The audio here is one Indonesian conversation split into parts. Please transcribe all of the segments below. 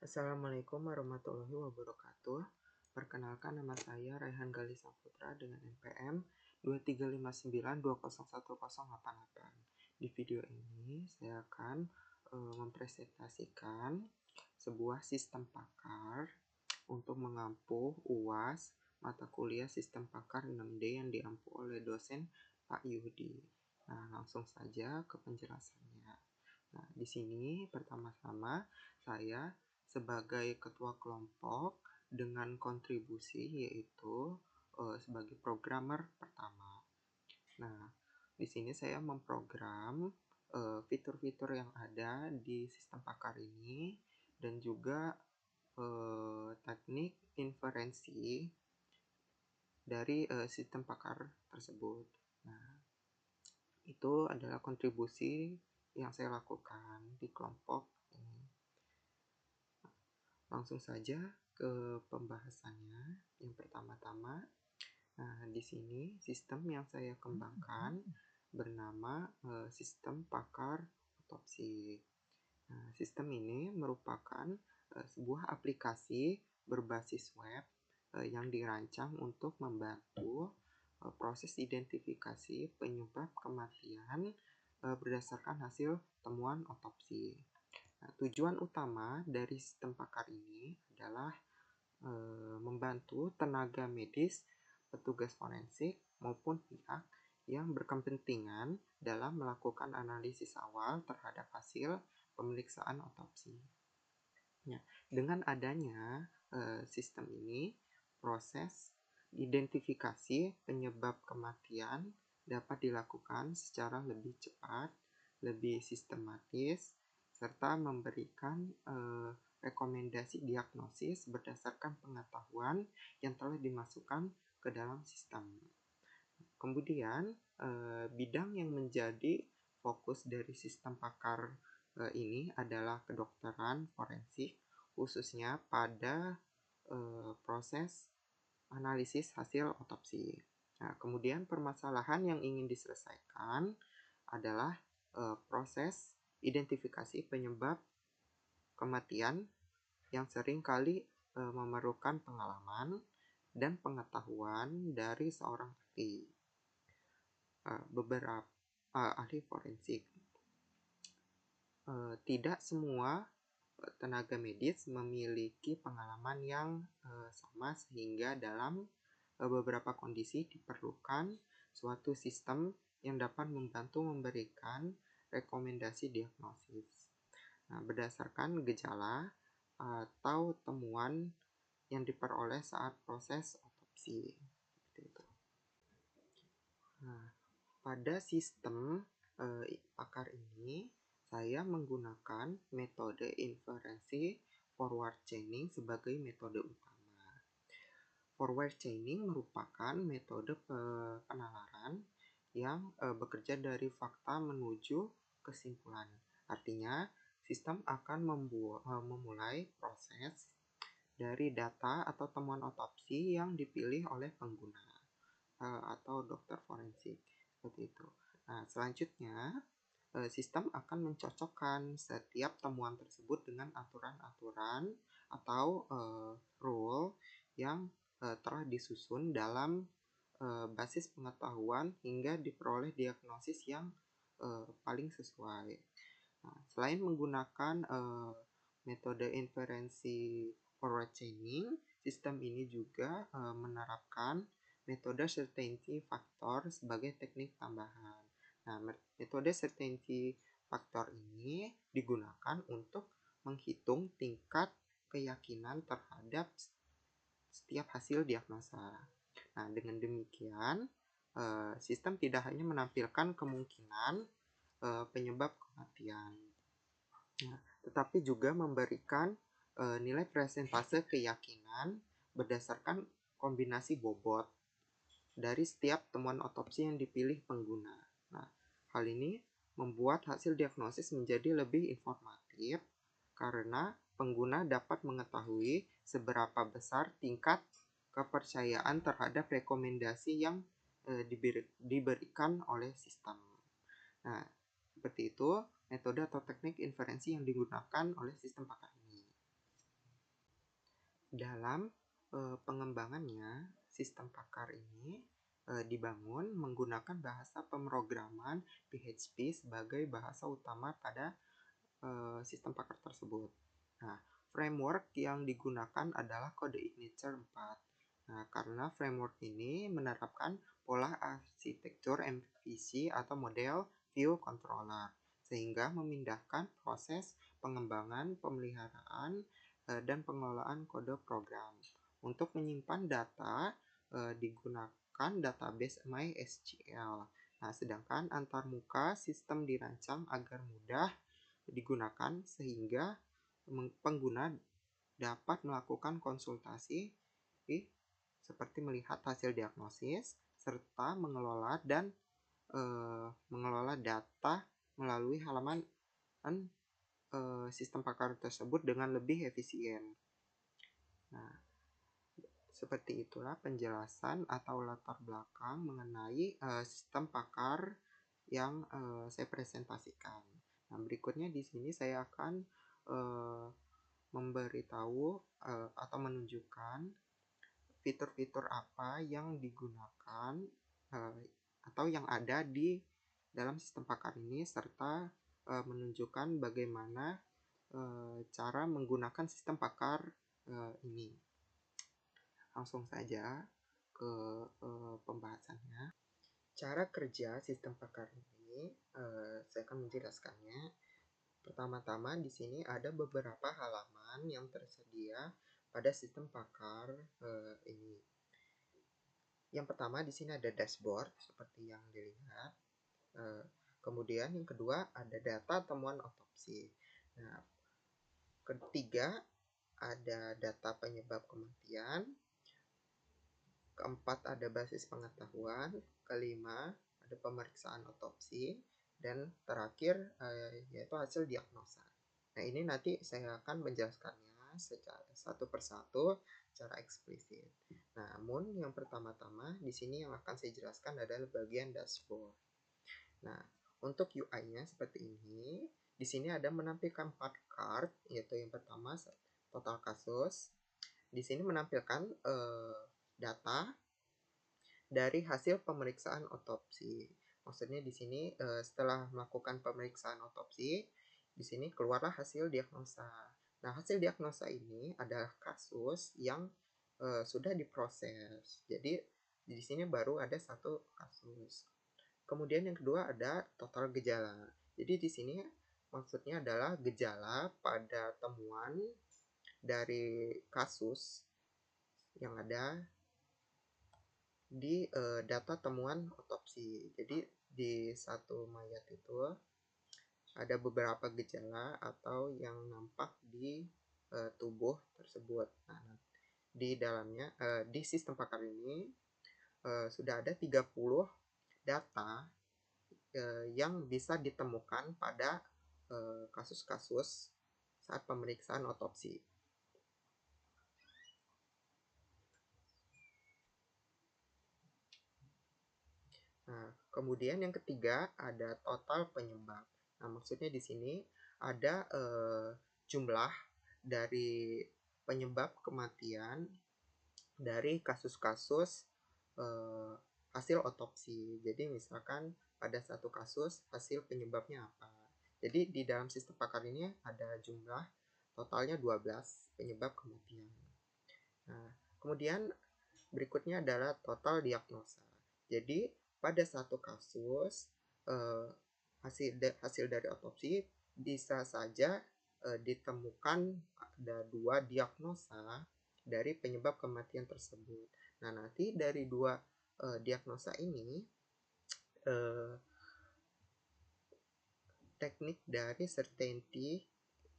Assalamualaikum warahmatullahi wabarakatuh. Perkenalkan, nama saya Raihan Gali Saputra dengan NPM 2359201088. Di video ini saya akan mempresentasikan sebuah sistem pakar untuk mengampu UAS mata kuliah sistem pakar 6D yang diampu oleh dosen Pak Yudi. Nah, langsung saja ke penjelasannya. Nah, di sini pertama-tama saya sebagai ketua kelompok dengan kontribusi yaitu sebagai programmer pertama. Nah, di sini saya memprogram fitur-fitur yang ada di sistem pakar ini dan juga teknik inferensi dari sistem pakar tersebut. Nah, itu adalah kontribusi yang saya lakukan di kelompok ini. Langsung saja ke pembahasannya. Yang pertama-tama, nah di sini sistem yang saya kembangkan bernama sistem pakar otopsi. Nah, sistem ini merupakan sebuah aplikasi berbasis web yang dirancang untuk membantu proses identifikasi penyebab kematian berdasarkan hasil temuan otopsi. Nah, tujuan utama dari sistem pakar ini adalah membantu tenaga medis, petugas forensik, maupun pihak yang berkepentingan dalam melakukan analisis awal terhadap hasil pemeriksaan otopsi. Ya, dengan adanya sistem ini, proses identifikasi penyebab kematian dapat dilakukan secara lebih cepat, lebih sistematis, serta memberikan rekomendasi diagnosis berdasarkan pengetahuan yang telah dimasukkan ke dalam sistem. Kemudian, bidang yang menjadi fokus dari sistem pakar ini adalah kedokteran forensik, khususnya pada proses analisis hasil otopsi. Nah, kemudian permasalahan yang ingin diselesaikan adalah proses identifikasi penyebab kematian yang sering kali memerlukan pengalaman dan pengetahuan dari seorang ahli forensik. Tidak semua tenaga medis memiliki pengalaman yang sama, sehingga dalam beberapa kondisi diperlukan suatu sistem yang dapat membantu memberikan rekomendasi diagnosis. Nah, berdasarkan gejala atau temuan yang diperoleh saat proses otopsi. Nah, pada sistem pakar ini, saya menggunakan metode inferensi forward chaining sebagai metode utama. Forward chaining merupakan metode penalaran yang bekerja dari fakta menuju kesimpulan. Artinya, sistem akan memulai proses dari data atau temuan otopsi yang dipilih oleh pengguna atau dokter forensik, seperti itu. Nah, selanjutnya sistem akan mencocokkan setiap temuan tersebut dengan aturan-aturan atau rule yang telah disusun dalam basis pengetahuan hingga diperoleh diagnosis yang paling sesuai. Nah, selain menggunakan metode inferensi forward chaining, sistem ini juga menerapkan metode certainty factor sebagai teknik tambahan. Nah, metode certainty factor ini digunakan untuk menghitung tingkat keyakinan terhadap setiap hasil diagnosa. Nah, dengan demikian, sistem tidak hanya menampilkan kemungkinan penyebab kematian, tetapi juga memberikan nilai persentase keyakinan berdasarkan kombinasi bobot dari setiap temuan otopsi yang dipilih pengguna. Nah, hal ini membuat hasil diagnosis menjadi lebih informatif karena pengguna dapat mengetahui seberapa besar tingkat kepercayaan terhadap rekomendasi yang diberikan oleh sistem. Nah, seperti itu metode atau teknik inferensi yang digunakan oleh sistem pakar ini. Dalam pengembangannya, sistem pakar ini dibangun menggunakan bahasa pemrograman PHP sebagai bahasa utama pada sistem pakar tersebut. Nah, framework yang digunakan adalah kode Igniture 4. Nah, karena framework ini menerapkan pola arsitektur MVC atau model view controller, sehingga memindahkan proses pengembangan, pemeliharaan, dan pengelolaan kode program. Untuk menyimpan data, digunakan database MySQL. Nah, sedangkan antarmuka sistem dirancang agar mudah digunakan sehingga pengguna dapat melakukan konsultasi seperti melihat hasil diagnosis serta mengelola data melalui halaman sistem pakar tersebut dengan lebih efisien. Nah, seperti itulah penjelasan atau latar belakang mengenai sistem pakar yang saya presentasikan. Nah, berikutnya di sini saya akan memberitahu atau menunjukkan fitur-fitur apa yang digunakan atau yang ada di dalam sistem pakar ini, serta menunjukkan bagaimana cara menggunakan sistem pakar ini. Langsung saja ke pembahasannya. Cara kerja sistem pakar ini saya akan menjelaskannya. Pertama-tama di sini ada beberapa halaman yang tersedia pada sistem pakar ini. Yang pertama di sini ada dashboard seperti yang dilihat. Kemudian yang kedua ada data temuan otopsi. Nah, ketiga ada data penyebab kematian. Keempat ada basis pengetahuan. Kelima ada pemeriksaan otopsi. Dan terakhir yaitu hasil diagnosa. Nah, ini nanti saya akan menjelaskannya secara satu persatu secara eksplisit. Namun yang pertama-tama di sini yang akan saya jelaskan adalah bagian dashboard. Nah, untuk UI-nya seperti ini. Di sini ada menampilkan 4 card, yaitu yang pertama total kasus. Di sini menampilkan data dari hasil pemeriksaan otopsi. Maksudnya di sini setelah melakukan pemeriksaan otopsi, di sini keluarlah hasil diagnosa. Nah, hasil diagnosa ini adalah kasus yang sudah diproses. Jadi di sini baru ada satu kasus. Kemudian yang kedua ada total gejala. Jadi di sini maksudnya adalah gejala pada temuan dari kasus yang ada di data temuan otopsi. Jadi di satu mayat itu ada beberapa gejala atau yang nampak di tubuh tersebut. Nah, di dalamnya di sistem pakar ini sudah ada 30 data yang bisa ditemukan pada kasus-kasus saat pemeriksaan otopsi. Nah, kemudian yang ketiga ada total penyebab. Nah, maksudnya di sini ada jumlah dari penyebab kematian dari kasus-kasus hasil otopsi. Jadi misalkan pada satu kasus hasil penyebabnya apa. Jadi di dalam sistem pakar ini ada jumlah totalnya 12 penyebab kematian. Nah, kemudian berikutnya adalah total diagnosa. Jadi pada satu kasus hasil dari otopsi bisa saja ditemukan ada 2 diagnosa dari penyebab kematian tersebut. Nah, nanti dari 2 diagnosa ini teknik dari certainty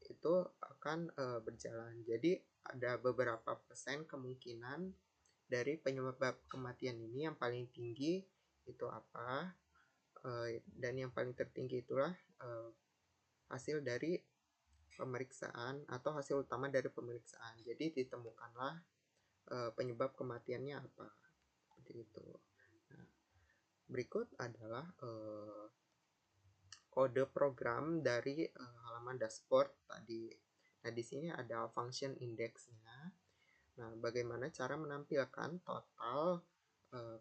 itu akan berjalan. Jadi ada beberapa persen kemungkinan dari penyebab kematian ini yang paling tinggi itu apa, dan yang paling tertinggi itulah hasil dari pemeriksaan atau hasil utama dari pemeriksaan. Jadi ditemukanlah penyebab kematiannya apa, seperti itu. Nah, berikut adalah kode program dari halaman dashboard tadi. Nah, di sini ada function indexnya. Nah, bagaimana cara menampilkan total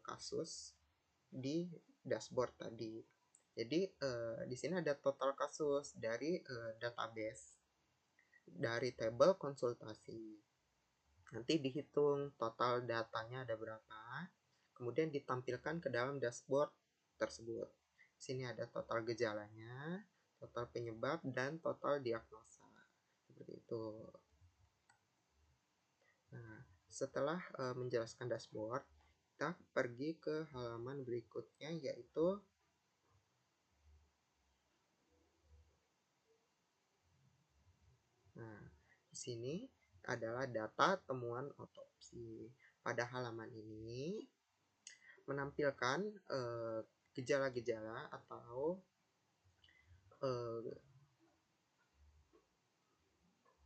kasus di dashboard tadi? Jadi di sini ada total kasus dari database, dari tabel konsultasi. Nanti dihitung total datanya ada berapa, kemudian ditampilkan ke dalam dashboard tersebut. Di sini ada total gejalanya, total penyebab, dan total diagnosa. Seperti itu. Nah, setelah menjelaskan dashboard, kita pergi ke halaman berikutnya, yaitu di sini adalah data temuan otopsi. Pada halaman ini menampilkan gejala-gejala atau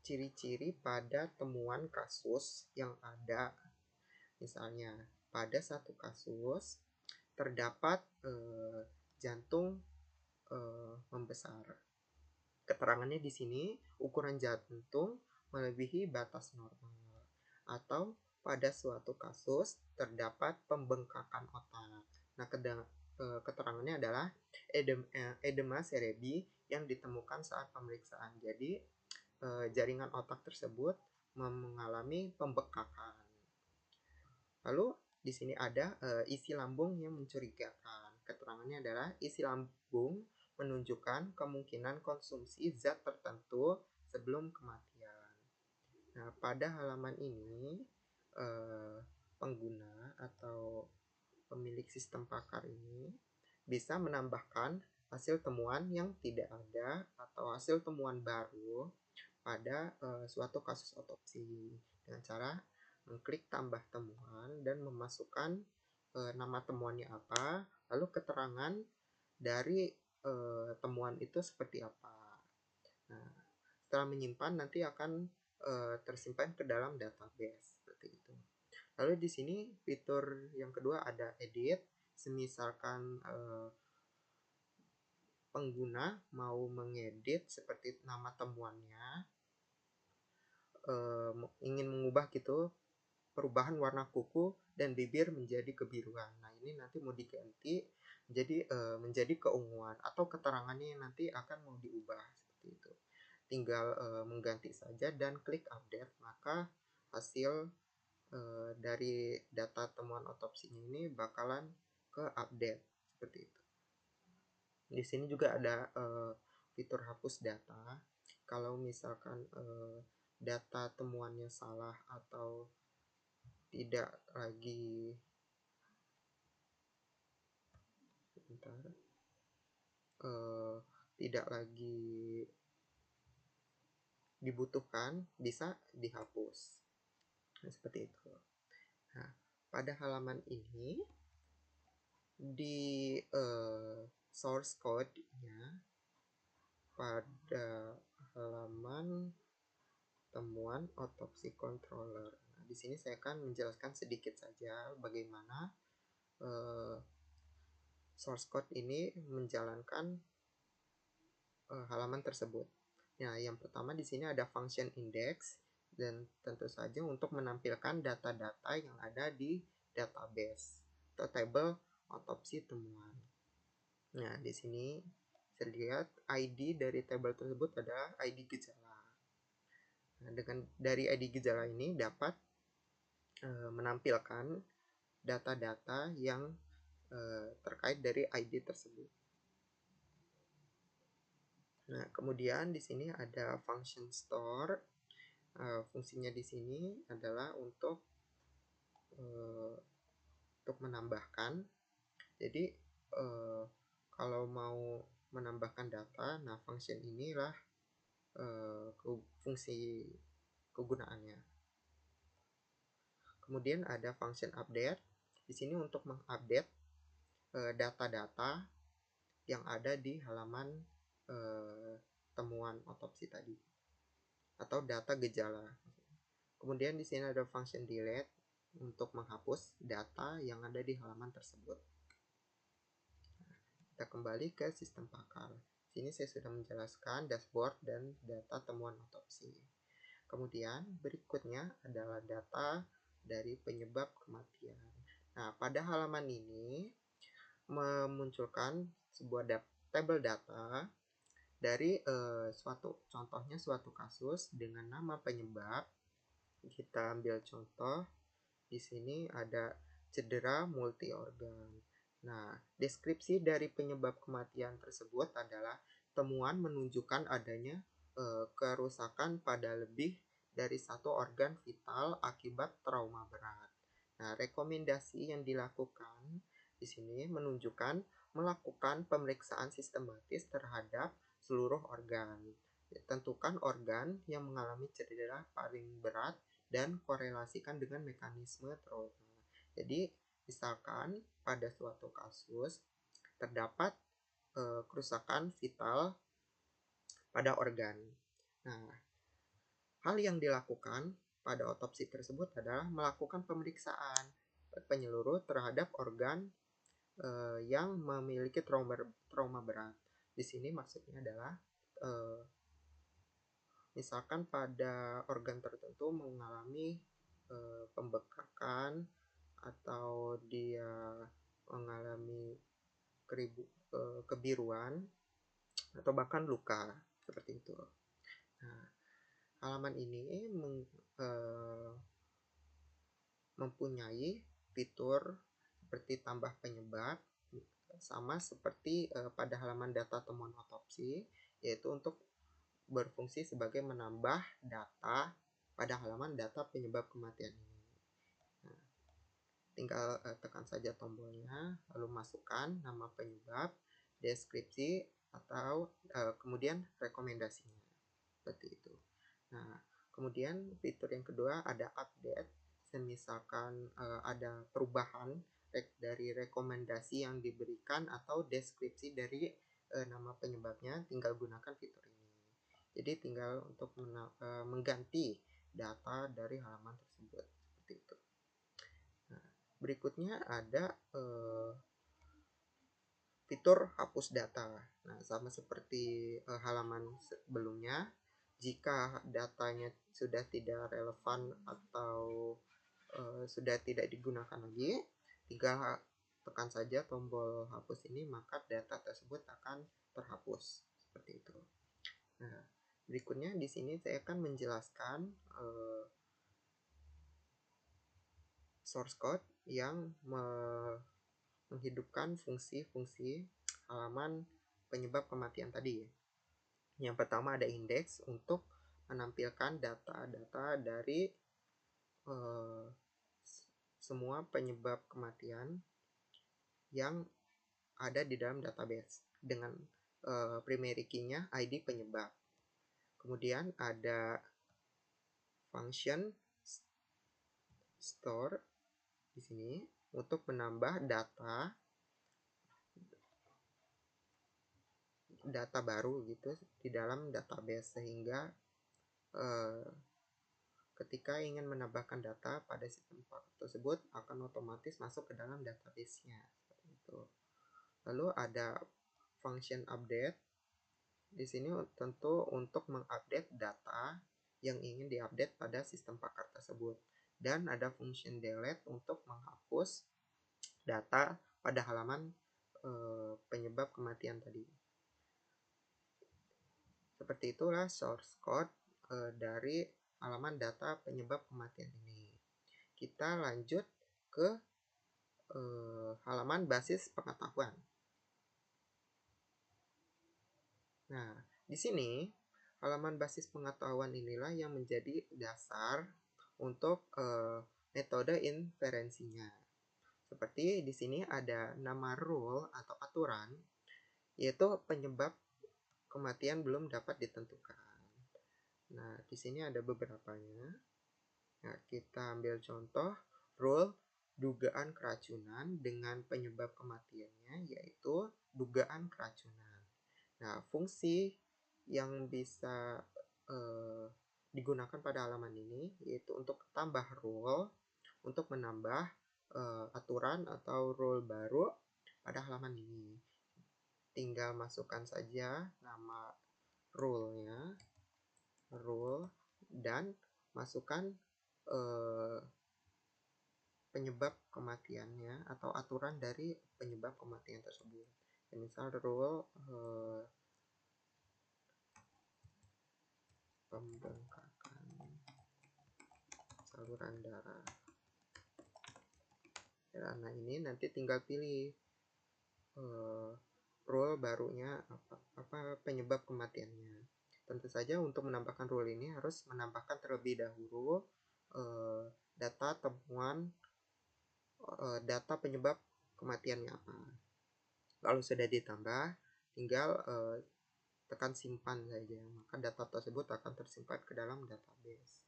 ciri-ciri pada temuan kasus yang ada. Misalnya, pada satu kasus terdapat jantung membesar. Keterangannya di sini, ukuran jantung melebihi batas normal. Atau pada suatu kasus terdapat pembengkakan otak. Nah, keterangannya adalah edema cerebri yang ditemukan saat pemeriksaan. Jadi, jaringan otak tersebut mengalami pembekakan. Lalu di sini ada isi lambung yang mencurigakan. Keterangannya adalah isi lambung menunjukkan kemungkinan konsumsi zat tertentu sebelum kematian. Nah, pada halaman ini pengguna atau pemilik sistem pakar ini bisa menambahkan hasil temuan yang tidak ada atau hasil temuan baru pada suatu kasus otopsi dengan cara mengklik tambah temuan dan memasukkan nama temuannya apa, lalu keterangan dari temuan itu seperti apa. Nah, setelah menyimpan nanti akan tersimpan ke dalam database seperti itu. Lalu di sini fitur yang kedua ada edit. Semisalkan pengguna mau mengedit seperti nama temuannya, ingin mengubah gitu perubahan warna kuku dan bibir menjadi kebiruan. Nah, ini nanti mau diganti jadi menjadi keunguan atau keterangannya nanti akan mau diubah seperti itu. Tinggal mengganti saja dan klik update, maka hasil dari data temuan otopsinya ini bakalan ke update seperti itu. Di sini juga ada fitur hapus data. Kalau misalkan data temuannya salah atau tidak lagi tidak lagi dibutuhkan, bisa dihapus. Nah, seperti itu. Nah, pada halaman ini di source code-nya pada halaman temuan otopsi controller. Nah, di sini saya akan menjelaskan sedikit saja bagaimana source code ini menjalankan halaman tersebut. Nah, yang pertama di sini ada function index dan tentu saja untuk menampilkan data-data yang ada di database atau table otopsi temuan. Nah, di sini bisa dilihat ID dari tabel tersebut adalah ID gejala. Nah, dengan dari ID gejala ini dapat menampilkan data-data yang terkait dari ID tersebut. Nah, kemudian di sini ada function store. Fungsinya di sini adalah untuk menambahkan. Jadi kalau mau menambahkan data, nah function inilah fungsi kegunaannya. Kemudian ada function update. Di sini untuk mengupdate data-data yang ada di halaman temuan otopsi tadi atau data gejala. Kemudian di sini ada function delete untuk menghapus data yang ada di halaman tersebut. Kita kembali ke sistem pakar. Sini saya sudah menjelaskan dashboard dan data temuan otopsi. Kemudian berikutnya adalah data dari penyebab kematian. Nah, pada halaman ini memunculkan sebuah tabel data dari contohnya suatu kasus dengan nama penyebab. Kita ambil contoh, di sini ada cedera multi organ. Nah, deskripsi dari penyebab kematian tersebut adalah temuan menunjukkan adanya kerusakan pada lebih dari satu organ vital akibat trauma berat. Nah, rekomendasi yang dilakukan di sini menunjukkan melakukan pemeriksaan sistematis terhadap seluruh organ. Tentukan organ yang mengalami cedera paling berat dan korelasikan dengan mekanisme trauma. Jadi, misalkan pada suatu kasus terdapat kerusakan vital pada organ. Nah, hal yang dilakukan pada otopsi tersebut adalah melakukan pemeriksaan penyeluruh terhadap organ yang memiliki trauma berat. Di sini maksudnya adalah misalkan pada organ tertentu mengalami pembekakan atau dia mengalami kebiruan atau bahkan luka seperti itu. Nah, halaman ini mempunyai fitur seperti tambah penyebab, sama seperti pada halaman data temuan otopsi, yaitu untuk berfungsi sebagai menambah data pada halaman data penyebab kematian ini. Nah, tinggal tekan saja tombolnya, lalu masukkan nama penyebab, deskripsi, atau kemudian rekomendasinya. Seperti itu. Nah, kemudian fitur yang kedua ada update. Misalkan ada perubahan dari rekomendasi yang diberikan atau deskripsi dari nama penyebabnya, tinggal gunakan fitur ini. Jadi tinggal untuk mengganti data dari halaman tersebut seperti itu. Nah, berikutnya ada fitur hapus data. Nah, sama seperti halaman sebelumnya, jika datanya sudah tidak relevan atau sudah tidak digunakan lagi, tinggal tekan saja tombol hapus ini, maka data tersebut akan terhapus seperti itu. Nah, berikutnya di sini saya akan menjelaskan source code yang menghidupkan fungsi-fungsi halaman penyebab kematian tadi. Yang pertama ada indeks untuk menampilkan data-data dari semua penyebab kematian yang ada di dalam database dengan primary key-nya ID penyebab. Kemudian ada function store di sini untuk menambah data baru gitu di dalam database, sehingga ketika ingin menambahkan data pada sistem tersebut akan otomatis masuk ke dalam database-nya. Lalu ada function update. Di sini tentu untuk mengupdate data yang ingin diupdate pada sistem pakar tersebut. Dan ada function delete untuk menghapus data pada halaman penyebab kematian tadi. Seperti itulah source code dari halaman data penyebab kematian ini. Kita lanjut ke halaman basis pengetahuan. Nah, di sini halaman basis pengetahuan inilah yang menjadi dasar untuk metode inferensinya. Seperti di sini ada nama rule atau aturan, yaitu penyebab kematian belum dapat ditentukan. Nah, di sini ada beberapanya. Nah, kita ambil contoh rule dugaan keracunan dengan penyebab kematiannya yaitu dugaan keracunan. Nah, fungsi yang bisa digunakan pada halaman ini yaitu untuk tambah rule, untuk menambah aturan atau rule baru pada halaman ini. Tinggal masukkan saja nama rule-nya, rule, dan masukkan penyebab kematiannya atau aturan dari penyebab kematian tersebut. Misal rule pembengkakan saluran darah. Nah, ini nanti tinggal pilih rule barunya apa penyebab kematiannya. Tentu saja untuk menambahkan rule ini harus menambahkan terlebih dahulu data temuan data penyebab kematiannya apa. Kalau sudah ditambah, tinggal tekan simpan saja, maka data tersebut akan tersimpan ke dalam database.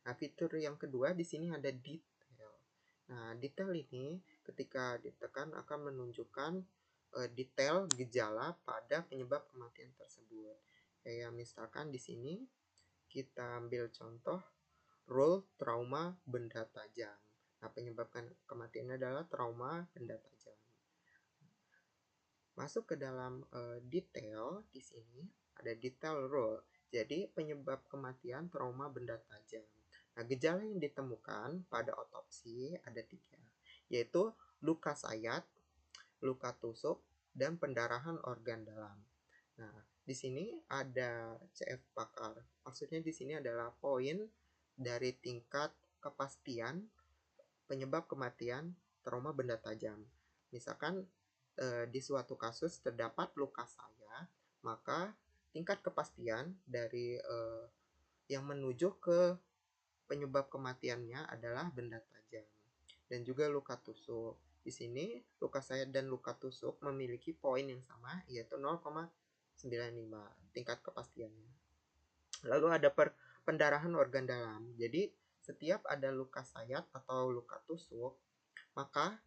Nah, fitur yang kedua di sini ada detail. Nah, detail ini ketika ditekan akan menunjukkan detail gejala pada penyebab kematian tersebut. Kayak misalkan di sini kita ambil contoh rule trauma benda tajam. Nah, penyebab kematiannya adalah trauma benda tajam. Masuk ke dalam detail di sini ada detail rule. Jadi penyebab kematian trauma benda tajam. Nah, gejala yang ditemukan pada otopsi ada 3, yaitu luka sayat, luka tusuk, dan pendarahan organ dalam. Nah, di sini ada CF pakar. Maksudnya di sini adalah poin dari tingkat kepastian penyebab kematian trauma benda tajam. Misalkan di suatu kasus terdapat luka sayat, maka tingkat kepastian dari yang menuju ke penyebab kematiannya adalah benda tajam. Dan juga luka tusuk. Di sini luka sayat dan luka tusuk memiliki poin yang sama, yaitu 0,95 tingkat kepastiannya. Lalu ada pendarahan organ dalam. Jadi setiap ada luka sayat atau luka tusuk, maka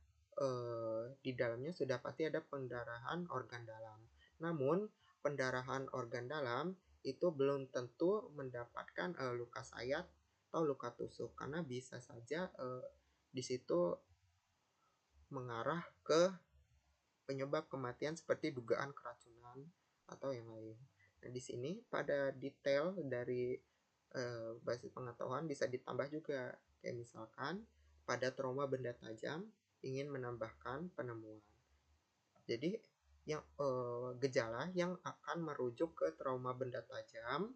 di dalamnya sudah pasti ada pendarahan organ dalam. Namun pendarahan organ dalam itu belum tentu mendapatkan luka sayat atau luka tusuk, karena bisa saja di situ mengarah ke penyebab kematian seperti dugaan keracunan atau yang lain. Nah, di sini pada detail dari basis pengetahuan bisa ditambah juga, kayak misalkan pada trauma benda tajam ingin menambahkan penemuan. Jadi yang gejala yang akan merujuk ke trauma benda tajam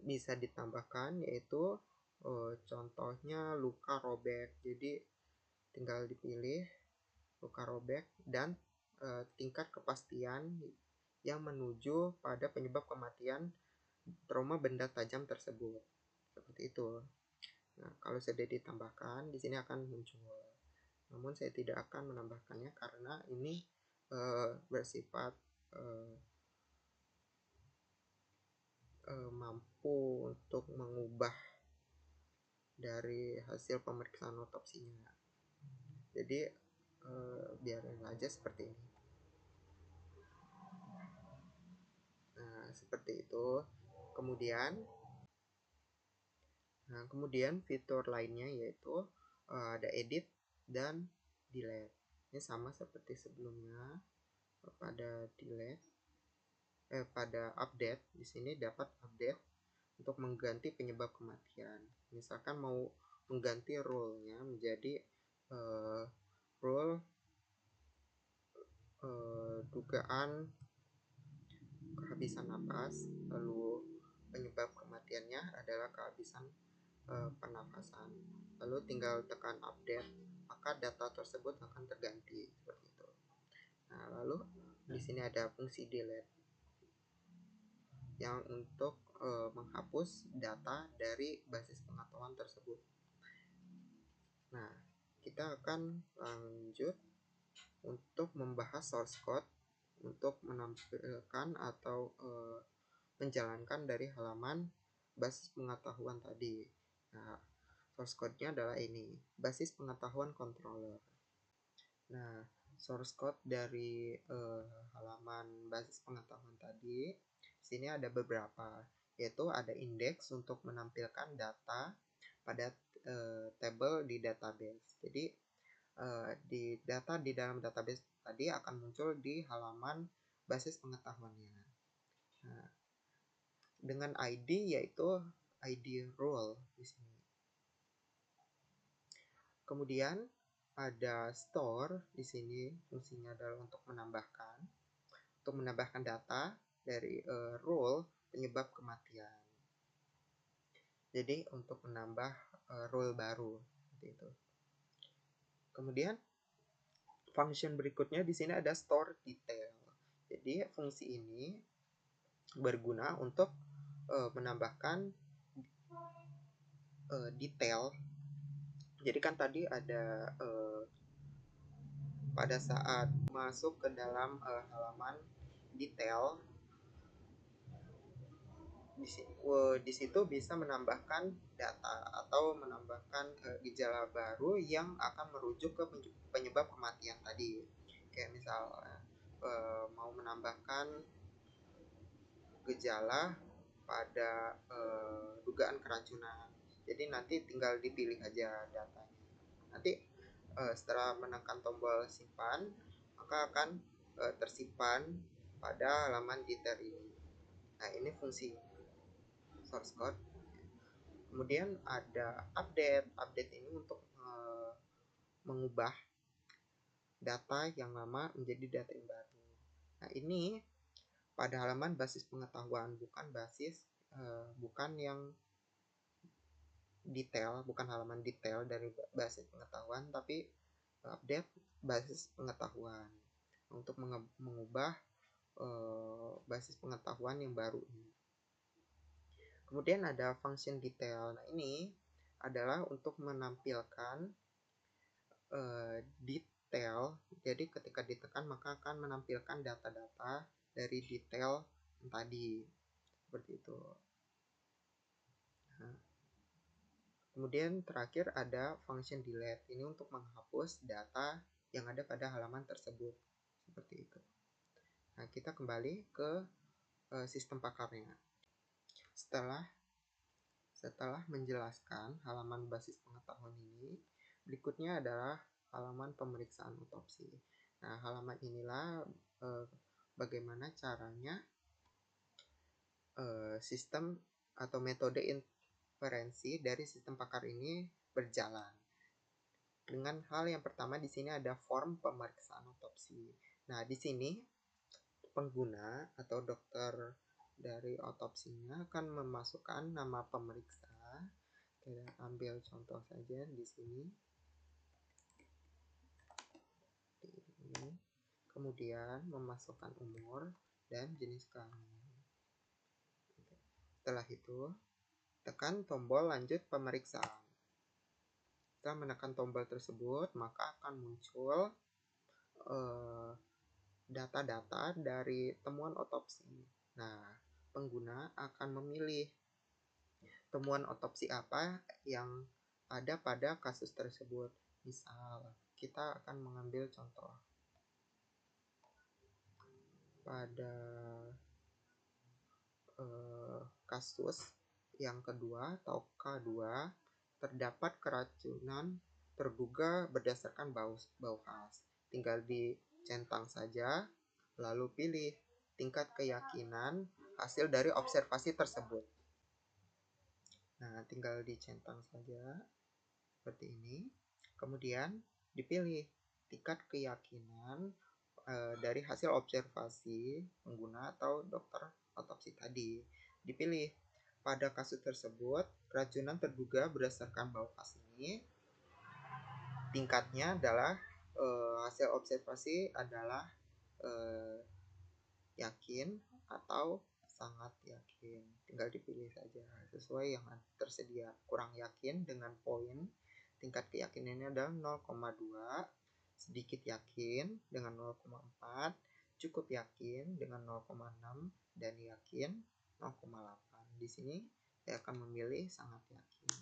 bisa ditambahkan, yaitu contohnya luka robek. Jadi tinggal dipilih luka robek dan tingkat kepastian yang menuju pada penyebab kematian trauma benda tajam tersebut. Seperti itu. Nah, kalau sudah ditambahkan, di sini akan muncul. Namun saya tidak akan menambahkannya karena ini bersifat mampu untuk mengubah dari hasil pemeriksaan otopsinya. Jadi biarin aja seperti ini. Nah, seperti itu. Kemudian fitur lainnya yaitu ada edit dan delete. Ini sama seperti sebelumnya. Pada update di sini dapat update untuk mengganti penyebab kematian. Misalkan mau mengganti rule-nya menjadi rule dugaan kehabisan napas, lalu penyebab kematiannya adalah kehabisan pernafasan. Lalu tinggal tekan update, maka data tersebut akan terganti seperti itu. Nah, lalu di sini ada fungsi delete yang untuk menghapus data dari basis pengetahuan tersebut. Nah, kita akan lanjut untuk membahas source code untuk menampilkan atau menjalankan dari halaman basis pengetahuan tadi. Nah, source code-nya adalah ini, basis pengetahuan controller. Nah, source code dari halaman basis pengetahuan tadi, sini ada beberapa, yaitu ada indeks untuk menampilkan data pada tabel di database. Jadi di data di dalam database tadi akan muncul di halaman basis pengetahuannya. Nah, dengan ID yaitu ID role di sini. Kemudian ada store di sini, fungsinya adalah untuk menambahkan data dari role penyebab kematian. Jadi untuk menambah role baru seperti itu. Kemudian function berikutnya di sini ada store detail. Jadi fungsi ini berguna untuk menambahkan detail. Jadi kan tadi ada pada saat masuk ke dalam halaman detail, di situ bisa menambahkan data atau menambahkan gejala baru yang akan merujuk ke penyebab kematian tadi. Kayak misalnya mau menambahkan gejala pada dugaan keracunan. Jadi nanti tinggal dipilih aja datanya. Nanti setelah menekan tombol simpan, maka akan tersimpan pada halaman detail ini. Nah, ini fungsi source code. Kemudian ada update. Update ini untuk mengubah data yang lama menjadi data yang baru. Nah, ini pada halaman basis pengetahuan, bukan yang detail, bukan halaman detail dari basis pengetahuan, tapi update basis pengetahuan untuk mengubah basis pengetahuan yang baru ini. Kemudian ada function detail. Nah, ini adalah untuk menampilkan detail. Jadi ketika ditekan maka akan menampilkan data-data dari detail yang tadi. Seperti itu. Nah, kemudian terakhir ada function delete. Ini untuk menghapus data yang ada pada halaman tersebut. Seperti itu. Nah, kita kembali ke sistem pakarnya. Setelah menjelaskan halaman basis pengetahuan ini, berikutnya adalah halaman pemeriksaan otopsi. Nah, halaman inilah bagaimana caranya sistem atau metode inferensi dari sistem pakar ini berjalan. Dengan hal yang pertama di sini ada form pemeriksaan otopsi. Nah, di sini pengguna atau dokter dari otopsinya akan memasukkan nama pemeriksa. Kita ambil contoh saja di sini. Kemudian memasukkan umur dan jenis kelamin. Setelah itu, tekan tombol lanjut pemeriksaan. Setelah menekan tombol tersebut, maka akan muncul data-data dari temuan otopsi. Nah, pengguna akan memilih temuan otopsi apa yang ada pada kasus tersebut. Misal, kita akan mengambil contoh. Pada kasus yang kedua atau K2, terdapat keracunan terduga berdasarkan bau khas. Tinggal dicentang saja, lalu pilih tingkat keyakinan hasil dari observasi tersebut. Nah, tinggal dicentang saja seperti ini. Kemudian dipilih tingkat keyakinan dari hasil observasi pengguna atau dokter otopsi tadi. Dipilih pada kasus tersebut keracunan terduga berdasarkan bau khas ini tingkatnya adalah hasil observasi adalah yakin atau sangat yakin. Tinggal dipilih saja sesuai yang tersedia. Kurang yakin dengan poin tingkat keyakinannya adalah 0,2, sedikit yakin dengan 0,4, cukup yakin dengan 0,6, dan yakin 0,8. Di sini saya akan memilih sangat yakin.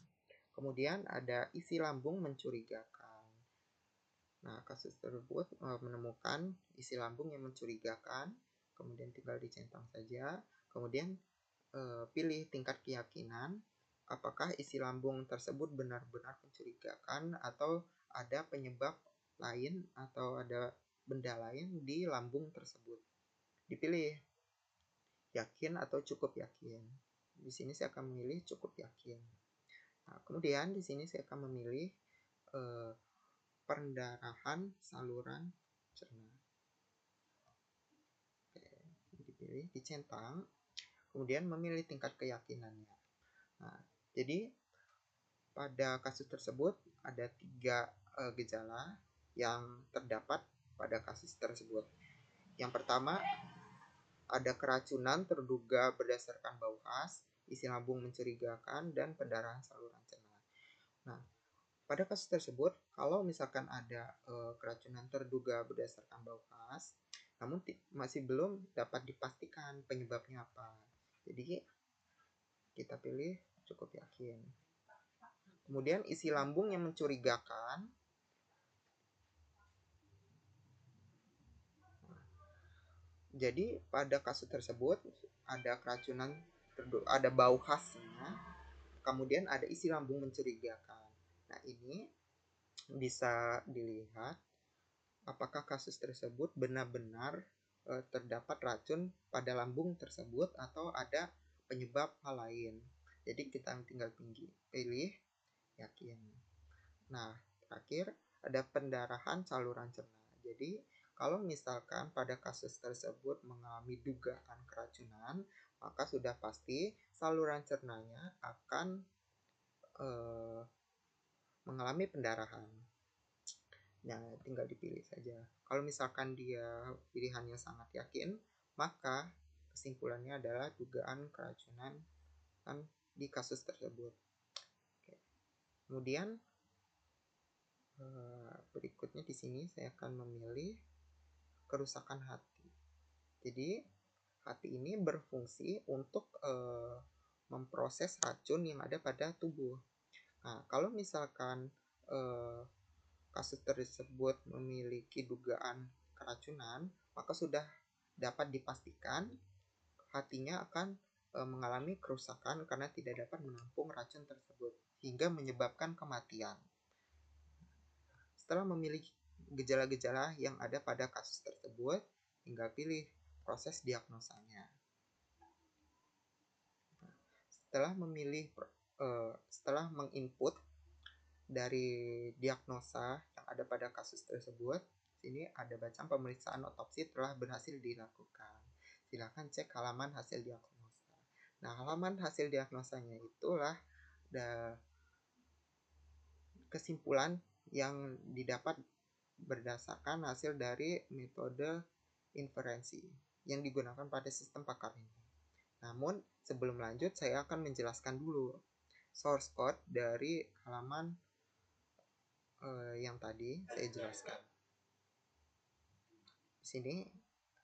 Kemudian ada isi lambung mencurigakan. Nah, kasus tersebut menemukan isi lambung yang mencurigakan. Kemudian tinggal dicentang saja. Kemudian pilih tingkat keyakinan apakah isi lambung tersebut benar-benar mencurigakan atau ada penyebab lain atau ada benda lain di lambung tersebut. Dipilih yakin atau cukup yakin. Di sini saya akan memilih cukup yakin. Nah, kemudian di sini saya akan memilih pendarahan saluran cerna. Oke, dipilih, dicentang, kemudian memilih tingkat keyakinannya. Nah, jadi pada kasus tersebut ada 3 gejala yang terdapat pada kasus tersebut. Yang pertama, ada keracunan terduga berdasarkan bau khas, isi lambung mencurigakan, dan pendarahan saluran cerna. Nah, pada kasus tersebut, kalau misalkan ada keracunan terduga berdasarkan bau khas, namun masih belum dapat dipastikan penyebabnya apa. Jadi, kita pilih cukup yakin. Kemudian isi lambung yang mencurigakan. Jadi pada kasus tersebut ada keracunan, ada bau khasnya, kemudian ada isi lambung mencurigakan. Nah, ini bisa dilihat apakah kasus tersebut benar-benar terdapat racun pada lambung tersebut atau ada penyebab hal lain. Jadi kita tinggal pilih yakin. Nah, terakhir ada pendarahan saluran cerna. Jadi kalau misalkan pada kasus tersebut mengalami dugaan keracunan, maka sudah pasti saluran cernanya akan mengalami pendarahan. Nah, tinggal dipilih saja. Kalau misalkan dia pilihannya sangat yakin, maka kesimpulannya adalah dugaan keracunan di kasus tersebut. Oke. Kemudian berikutnya di sini saya akan memilih kerusakan hati. Jadi hati ini berfungsi untuk memproses racun yang ada pada tubuh. Nah, kalau misalkan kasus tersebut memiliki dugaan keracunan, maka sudah dapat dipastikan hatinya akan mengalami kerusakan karena tidak dapat menampung racun tersebut hingga menyebabkan kematian. Setelah memilih gejala-gejala yang ada pada kasus tersebut, tinggal pilih proses diagnosanya. Setelah menginput dari diagnosa yang ada pada kasus tersebut, sini ada bacaan pemeriksaan otopsi telah berhasil dilakukan. Silakan cek halaman hasil diagnosa. Nah, halaman hasil diagnosanya itulah kesimpulan yang didapat berdasarkan hasil dari metode inferensi yang digunakan pada sistem pakar ini. Namun, sebelum lanjut, saya akan menjelaskan dulu source code dari halaman yang tadi saya jelaskan. Di sini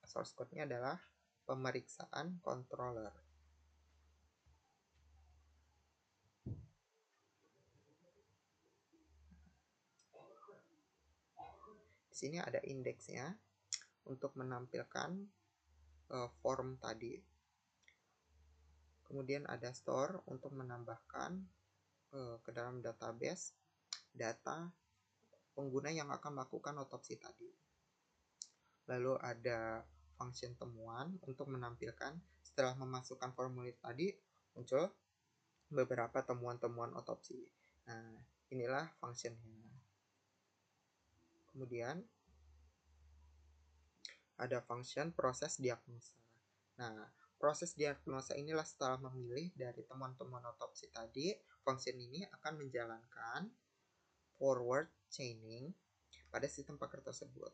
source code-nya adalah pemeriksaan controller. Di sini ada indeksnya untuk menampilkan form tadi. Kemudian ada store untuk menambahkan ke dalam database data pengguna yang akan melakukan otopsi tadi. Lalu ada function temuan untuk menampilkan setelah memasukkan formulir tadi muncul beberapa temuan-temuan otopsi. Nah, inilah functionnya. Kemudian ada function proses diagnosa. Nah, proses diagnosa inilah setelah memilih dari temuan-temuan otopsi tadi, function ini akan menjalankan forward chaining pada sistem pakar tersebut.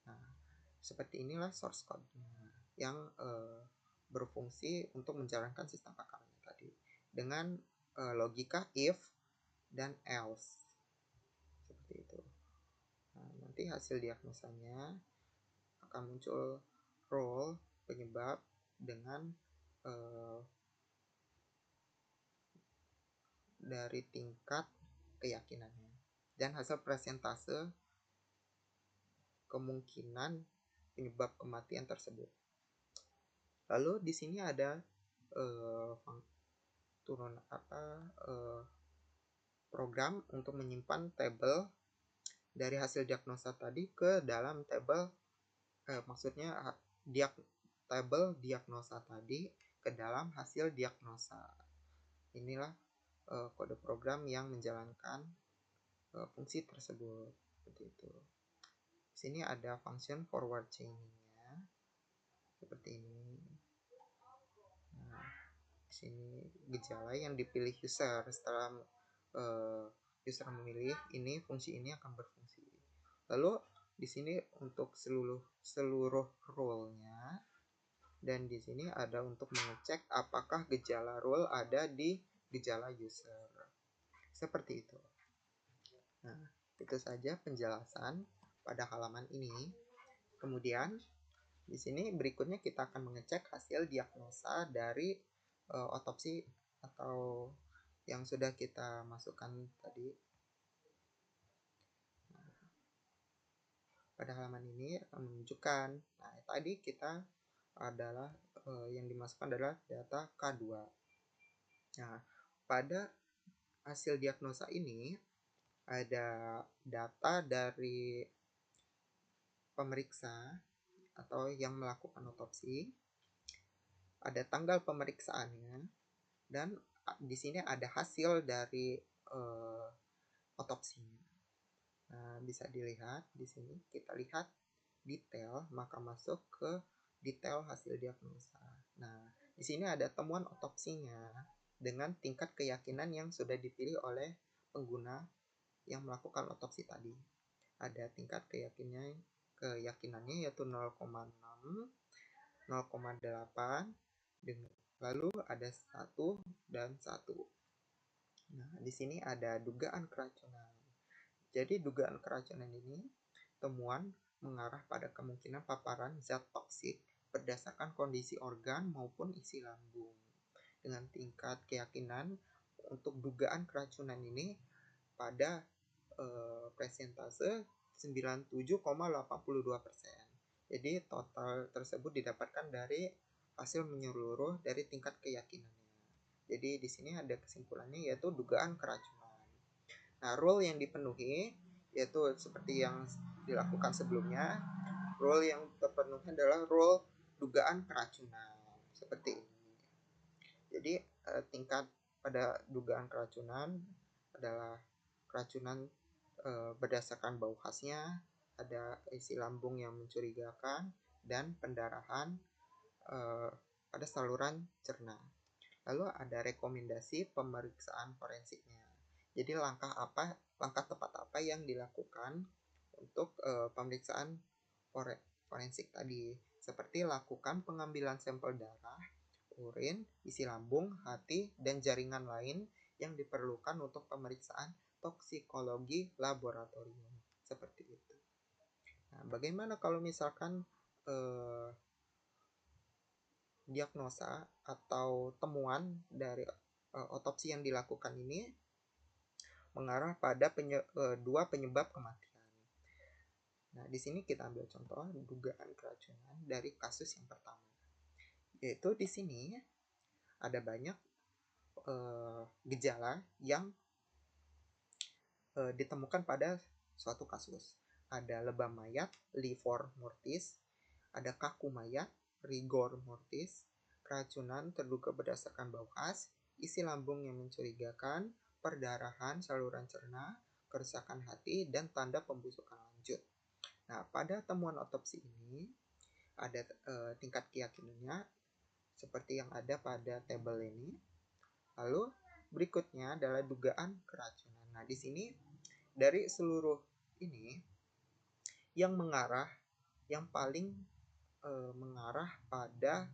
Nah, seperti inilah source code-nya yang berfungsi untuk menjalankan sistem pakarnya tadi dengan logika if dan else seperti itu. Nah, nanti hasil diagnosanya akan muncul role penyebab dengan dari tingkat keyakinannya dan hasil presentase kemungkinan penyebab kematian tersebut. Lalu di sini ada program untuk menyimpan tabel dari hasil diagnosa tadi ke dalam tabel tabel diagnosa tadi ke dalam hasil diagnosa. Inilah kode program yang menjalankan fungsi tersebut. Seperti itu. Di sini ada function forward chaining-nya seperti ini. Nah, di sini gejala yang dipilih user setelah user memilih ini, fungsi ini akan berfungsi. Lalu di sini untuk seluruh role-nya, dan di sini ada untuk mengecek apakah gejala role ada di gejala user. Seperti itu. Nah, itu saja penjelasan pada halaman ini. Kemudian di sini berikutnya kita akan mengecek hasil diagnosa dari otopsi atau yang sudah kita masukkan tadi. Nah, pada halaman ini akan menunjukkan, nah tadi kita adalah yang dimasukkan adalah data K2. Nah, pada hasil diagnosa ini ada data dari pemeriksa atau yang melakukan otopsi, ada tanggal pemeriksaannya, dan di sini ada hasil dari otopsinya. Nah, bisa dilihat di sini, kita lihat detail, maka masuk ke detail hasil diagnosa. Nah, di sini ada temuan otopsinya dengan tingkat keyakinan yang sudah dipilih oleh pengguna yang melakukan otopsi tadi. Ada tingkat keyakinannya yaitu 0,6, 0,8, lalu ada 1 dan 1. Nah, di sini ada dugaan keracunan. Jadi dugaan keracunan ini temuan mengarah pada kemungkinan paparan zat toksik berdasarkan kondisi organ maupun isi lambung. Dengan tingkat keyakinan untuk dugaan keracunan ini pada persentase 97,82%. Jadi total tersebut didapatkan dari hasil menyeluruh dari tingkat keyakinannya. Jadi di sini ada kesimpulannya yaitu dugaan keracunan. Nah, role yang dipenuhi yaitu seperti yang dilakukan sebelumnya. Role yang terpenuhi adalah role dugaan keracunan. Seperti ini. Jadi tingkat pada dugaan keracunan adalah keracunan berdasarkan bau khasnya, ada isi lambung yang mencurigakan, dan pendarahan pada saluran cerna. Lalu ada rekomendasi pemeriksaan forensiknya. Jadi langkah tepat apa yang dilakukan untuk pemeriksaan forensik tadi, seperti lakukan pengambilan sampel darah, urin, isi lambung, hati, dan jaringan lain yang diperlukan untuk pemeriksaan toksikologi laboratorium. Seperti itu. Nah, bagaimana kalau misalkan diagnosa atau temuan dari otopsi yang dilakukan ini mengarah pada dua penyebab kematian. Nah, di sini kita ambil contoh dugaan keracunan dari kasus yang pertama. Yaitu di sini ada banyak gejala yang ditemukan pada suatu kasus. Ada lebam mayat, livor mortis, ada kaku mayat, rigor mortis, keracunan terduga berdasarkan bau khas, isi lambung yang mencurigakan, perdarahan saluran cerna, kerusakan hati, dan tanda pembusukan lanjut. Nah, pada temuan otopsi ini ada tingkat keyakinannya seperti yang ada pada tabel ini. Lalu berikutnya adalah dugaan keracunan. Nah, di sini dari seluruh ini yang paling mengarah pada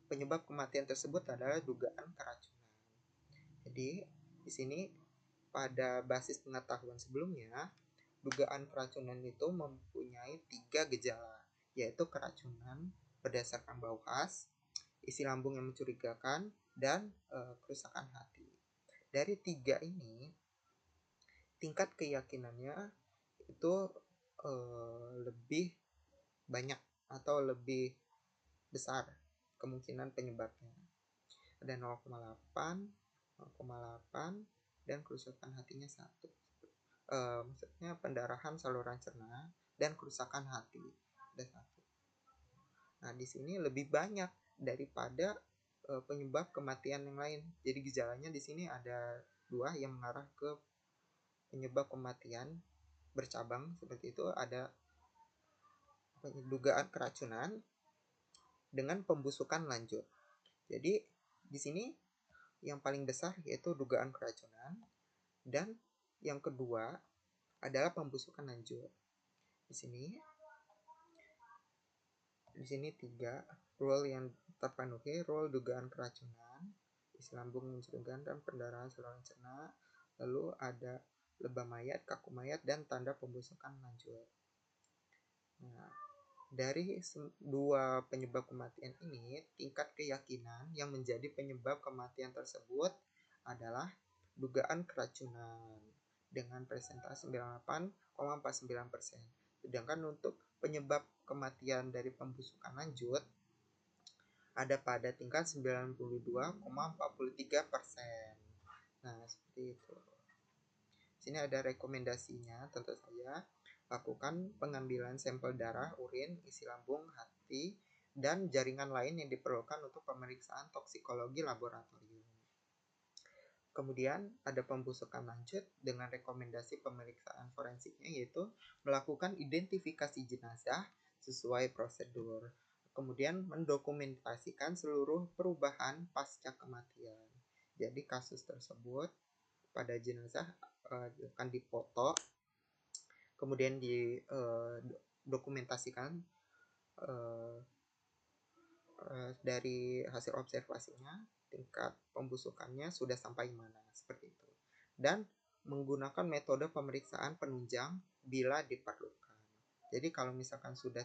penyebab kematian tersebut adalah dugaan keracunan. Jadi di sini pada basis pengetahuan sebelumnya, dugaan keracunan itu mempunyai 3 gejala, yaitu keracunan berdasarkan bau khas, isi lambung yang mencurigakan, dan kerusakan hati. Dari 3 ini, tingkat keyakinannya itu lebih banyak atau lebih besar kemungkinan penyebabnya. Ada 0,8, 0,8, dan kerusakan hatinya 1. Maksudnya pendarahan saluran cerna dan kerusakan hati ada 1. Nah, di sini lebih banyak daripada penyebab kematian yang lain. Jadi gejalanya di sini ada 2 yang mengarah ke penyebab kematian bercabang seperti itu, ada dugaan keracunan dengan pembusukan lanjut. Jadi di sini yang paling besar yaitu dugaan keracunan, dan yang kedua adalah pembusukan lanjut. Di sini 3 rule yang terpenuhi: rule dugaan keracunan, isi lambung mencurigakan, dan pendarahan saluran cerna. Lalu ada lebam mayat, kaku mayat, dan tanda pembusukan lanjut. Nah, dari 2 penyebab kematian ini, tingkat keyakinan yang menjadi penyebab kematian tersebut adalah dugaan keracunan dengan persentase 98,49%. Sedangkan untuk penyebab kematian dari pembusukan lanjut ada pada tingkat 92,43%. Nah, seperti itu. Sini ada rekomendasinya, tentu saja lakukan pengambilan sampel darah, urin, isi lambung, hati, dan jaringan lain yang diperlukan untuk pemeriksaan toksikologi laboratorium. Kemudian ada pembusukan lanjut dengan rekomendasi pemeriksaan forensiknya, yaitu melakukan identifikasi jenazah sesuai prosedur. Kemudian mendokumentasikan seluruh perubahan pasca kematian. Jadi kasus tersebut pada jenazah akan dipoto, kemudian didokumentasikan dari hasil observasinya, tingkat pembusukannya sudah sampai mana, seperti itu. Dan menggunakan metode pemeriksaan penunjang bila diperlukan. Jadi kalau misalkan sudah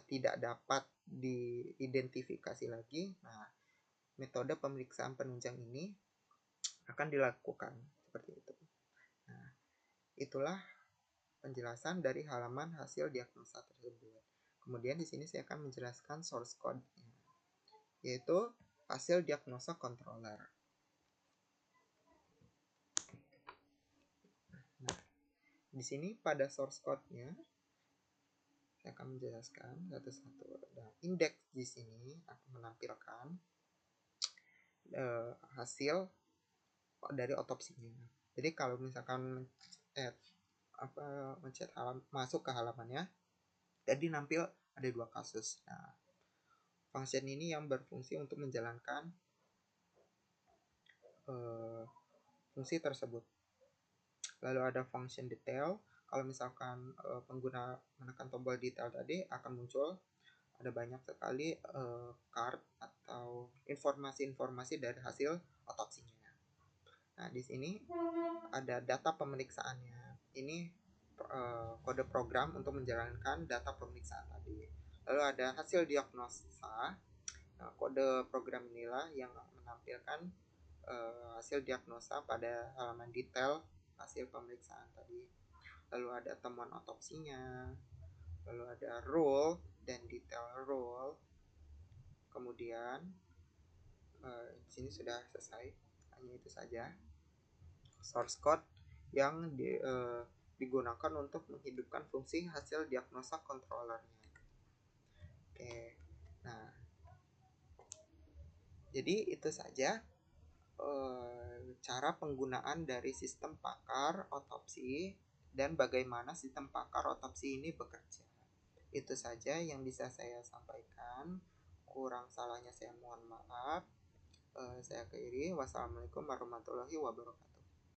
tidak dapat diidentifikasi lagi, nah metode pemeriksaan penunjang ini akan dilakukan seperti itu. Nah, itulah penjelasan dari halaman hasil diagnosa tersebut. Kemudian di sini saya akan menjelaskan source code-nya, yaitu hasil diagnosa controller. Nah, di sini pada source code-nya saya akan menjelaskan satu-satu. Dan indeks di sini akan menampilkan hasil dari otopsinya. Jadi kalau misalkan masuk ke halamannya, jadi nampil ada 2 kasus. Nah, function ini yang berfungsi untuk menjalankan fungsi tersebut. Lalu ada function detail. Kalau misalkan pengguna menekan tombol detail tadi, akan muncul ada banyak sekali card atau informasi-informasi dari hasil otopsinya. Nah, di sini ada data pemeriksaannya. Ini kode program untuk menjalankan data pemeriksaan tadi. Lalu ada hasil diagnosa. Nah, kode program inilah yang menampilkan hasil diagnosa pada halaman detail hasil pemeriksaan tadi. Lalu ada temuan otopsinya, lalu ada rule dan detail rule. Kemudian di sini sudah selesai, hanya itu saja source code yang digunakan untuk menghidupkan fungsi hasil diagnosa controllernya. Oke, nah jadi itu saja cara penggunaan dari sistem pakar otopsi dan bagaimana sistem pakar otopsi ini bekerja. Itu saja yang bisa saya sampaikan. Kurang salahnya saya mohon maaf. Saya akhiri. Wassalamualaikum warahmatullahi wabarakatuh.